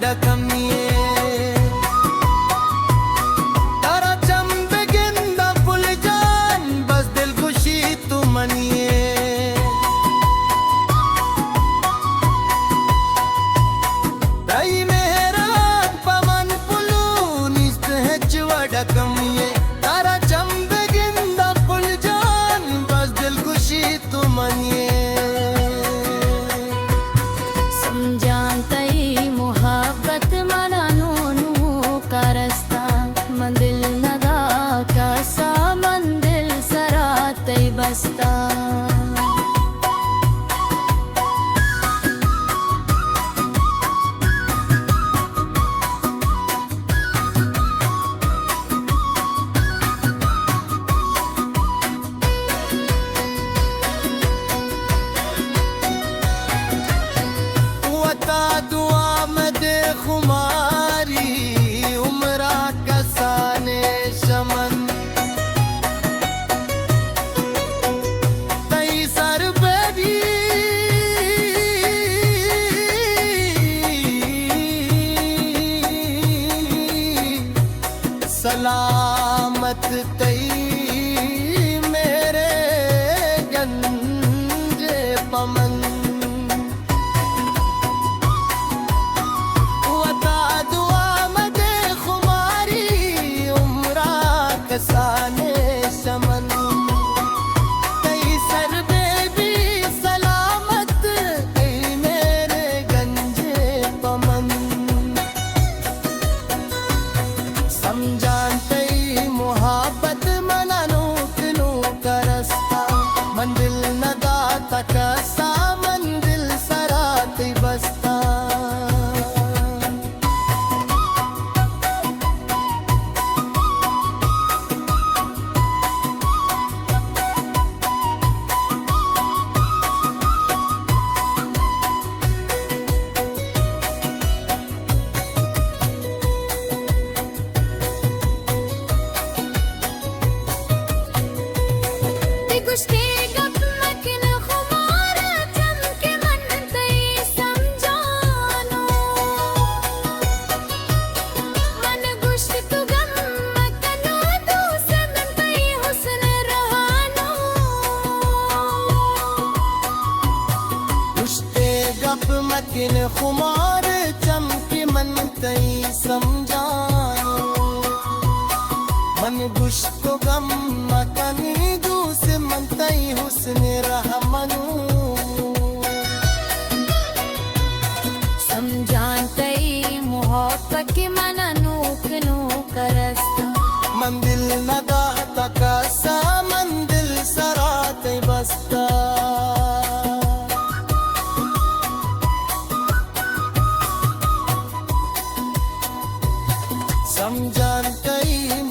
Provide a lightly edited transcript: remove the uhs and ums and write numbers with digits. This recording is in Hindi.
वडकमिये तारा चंबे गिंदा पुल जान बस दिल खुशी तू मनिये तई मेरा पवन पुलू निस्त है वडकमिये तारा चंबे गिंदा पुल जान बस दिल खुशी तू मनिये मंदिल नदा कैसा मंदिल सराते बसता वता दुआ में दे खुमारी शमन तई सर बेबी सलामत तई मेरे गंजे पमन साने समन कई सर बेबी सलामत कई मेरे गंजे पमन समझान तई मुहाबत मनानो किनो करस्ता मंदिल नदा तक सा मंदिल सरात बसता मकिन खुमार चमकी मन तई समझानो मन गुश को गम मकनी दूस मन तई हुस्न रहमनु समझान तई मोहब्बत की मन नूकनो करस्ता मंदिल नदा तक सा मंदिल सरात बसता समझान कई